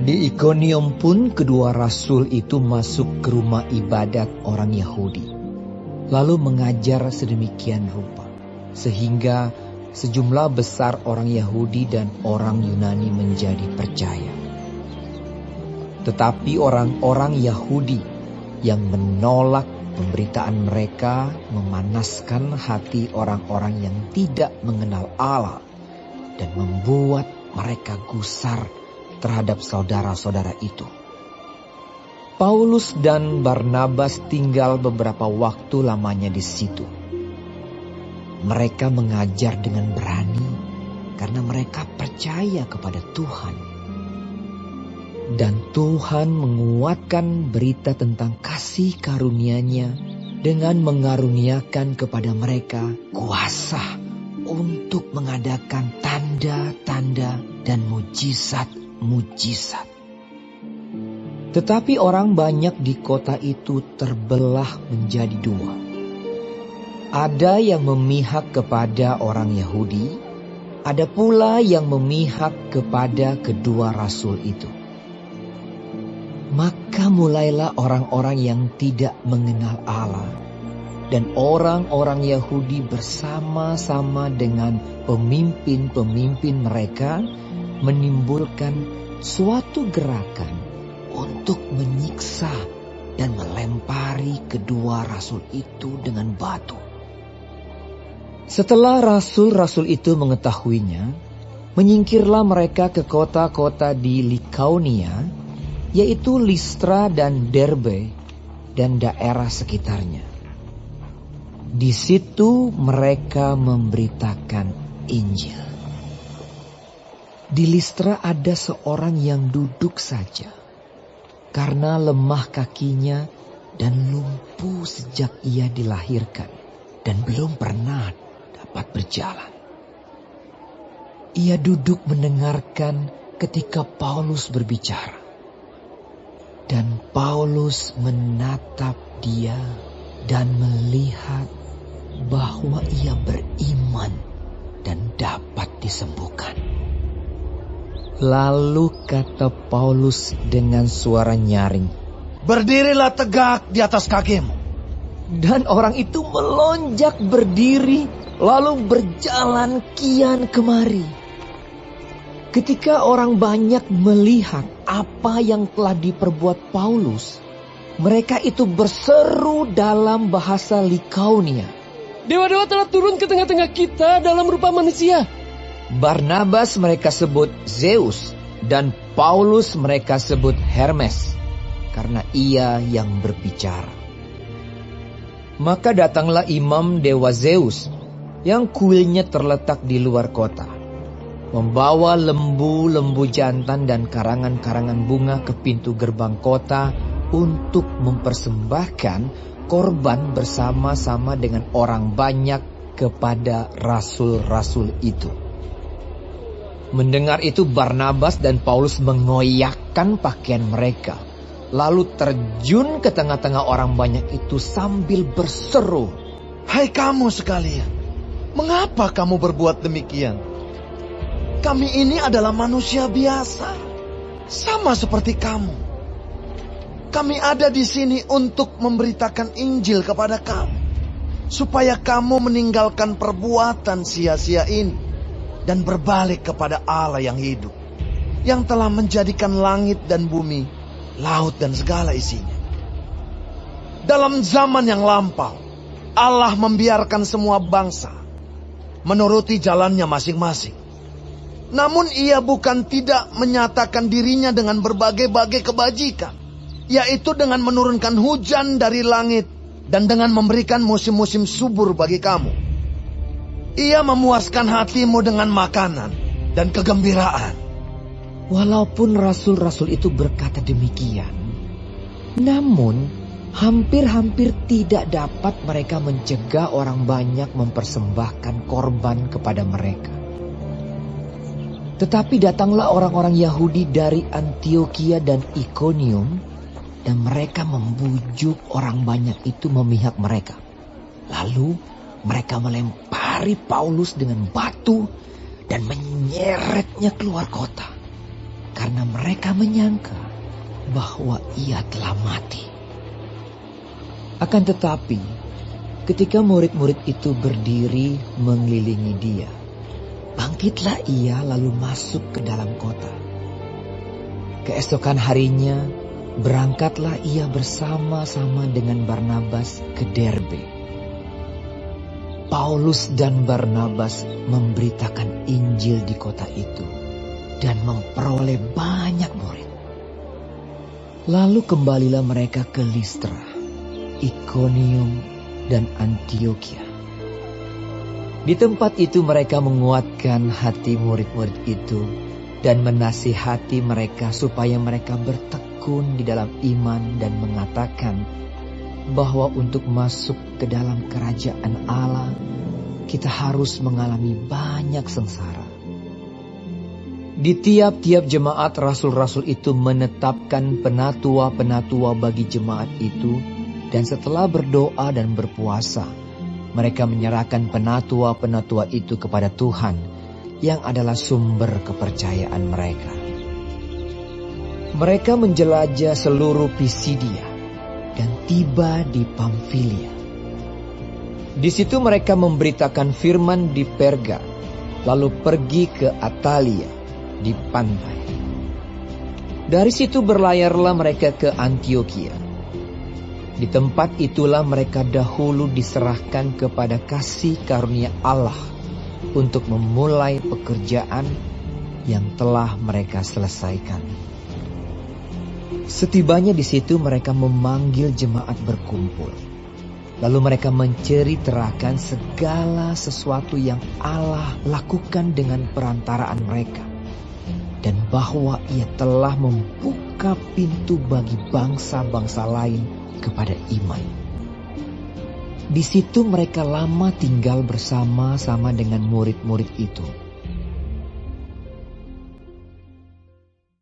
Di Ikonium pun kedua rasul itu masuk ke rumah ibadat orang Yahudi, lalu mengajar sedemikian rupa, sehingga sejumlah besar orang Yahudi dan orang Yunani menjadi percaya. Tetapi orang-orang Yahudi yang menolak pemberitaan mereka memanaskan hati orang-orang yang tidak mengenal Allah dan membuat mereka gusar terhadap saudara-saudara itu. Paulus dan Barnabas tinggal beberapa waktu lamanya di situ. Mereka mengajar dengan berani karena mereka percaya kepada Tuhan. Dan Tuhan menguatkan berita tentang kasih karunia-Nya dengan mengaruniakan kepada mereka kuasa untuk mengadakan tanda-tanda dan mujizat-mujizat. Tetapi orang banyak di kota itu terbelah menjadi dua. Ada yang memihak kepada orang Yahudi, ada pula yang memihak kepada kedua rasul itu. Maka mulailah orang-orang yang tidak mengenal Allah dan orang-orang Yahudi bersama-sama dengan pemimpin-pemimpin mereka menimbulkan suatu gerakan untuk menyiksa dan melempari kedua rasul itu dengan batu. Setelah rasul-rasul itu mengetahuinya, menyingkirlah mereka ke kota-kota di Likaonia, yaitu Listra dan Derbe dan daerah sekitarnya. Di situ mereka memberitakan Injil. Di Listra ada seorang yang duduk saja karena lemah kakinya dan lumpuh sejak ia dilahirkan dan belum pernah dapat berjalan. Ia duduk mendengarkan ketika Paulus berbicara. Dan Paulus menatap dia dan melihat bahwa ia beriman dan dapat disembuhkan. Lalu kata Paulus dengan suara nyaring, "Berdirilah tegak di atas kakimu." Dan orang itu melonjak berdiri lalu berjalan kian kemari. Ketika orang banyak melihat apa yang telah diperbuat Paulus, mereka itu berseru dalam bahasa Likaonia, "Dewa-dewa telah turun ke tengah-tengah kita dalam rupa manusia." Barnabas mereka sebut Zeus dan Paulus mereka sebut Hermes, karena ia yang berbicara. Maka datanglah imam dewa Zeus yang kuilnya terletak di luar kota, membawa lembu-lembu jantan dan karangan-karangan bunga ke pintu gerbang kota untuk mempersembahkan korban bersama-sama dengan orang banyak kepada rasul-rasul itu. Mendengar itu Barnabas dan Paulus mengoyakkan pakaian mereka, lalu terjun ke tengah-tengah orang banyak itu sambil berseru, "Hai kamu sekalian, mengapa kamu berbuat demikian? Kami ini adalah manusia biasa, sama seperti kamu. Kami ada di sini untuk memberitakan Injil kepada kamu, supaya kamu meninggalkan perbuatan sia-sia ini dan berbalik kepada Allah yang hidup, yang telah menjadikan langit dan bumi, laut dan segala isinya. Dalam zaman yang lampau, Allah membiarkan semua bangsa menuruti jalannya masing-masing. Namun ia bukan tidak menyatakan dirinya dengan berbagai-bagai kebajikan, yaitu dengan menurunkan hujan dari langit dan dengan memberikan musim-musim subur bagi kamu. Ia memuaskan hatimu dengan makanan dan kegembiraan." Walaupun rasul-rasul itu berkata demikian, namun hampir-hampir tidak dapat mereka mencegah orang banyak mempersembahkan korban kepada mereka. Tetapi datanglah orang-orang Yahudi dari Antiokhia dan Ikonium, dan mereka membujuk orang banyak itu memihak mereka. Lalu mereka melempari Paulus dengan batu dan menyeretnya keluar kota, karena mereka menyangka bahwa ia telah mati. Akan tetapi, ketika murid-murid itu berdiri mengelilingi dia, bangkitlah ia lalu masuk ke dalam kota. Keesokan harinya, berangkatlah ia bersama-sama dengan Barnabas ke Derbe. Paulus dan Barnabas memberitakan Injil di kota itu dan memperoleh banyak murid. Lalu kembalilah mereka ke Listra, Ikonium, dan Antiokhia. Di tempat itu mereka menguatkan hati murid-murid itu dan menasihati mereka supaya mereka bertekun di dalam iman dan mengatakan bahwa untuk masuk ke dalam kerajaan Allah, kita harus mengalami banyak sengsara. Di tiap-tiap jemaat rasul-rasul itu menetapkan penatua-penatua bagi jemaat itu, dan setelah berdoa dan berpuasa, mereka menyerahkan penatua-penatua itu kepada Tuhan yang adalah sumber kepercayaan mereka. Mereka menjelajah seluruh Pisidia dan tiba di Pamfilia. Di situ mereka memberitakan firman di Perga, lalu pergi ke Atalia di pantai. Dari situ berlayarlah mereka ke Antiokhia. Di tempat itulah mereka dahulu diserahkan kepada kasih karunia Allah untuk memulai pekerjaan yang telah mereka selesaikan. Setibanya di situ mereka memanggil jemaat berkumpul. Lalu mereka menceritakan segala sesuatu yang Allah lakukan dengan perantaraan mereka, dan bahwa ia telah membuka pintu bagi bangsa-bangsa lain kepada iman. Di situ mereka lama tinggal bersama-sama dengan murid-murid itu.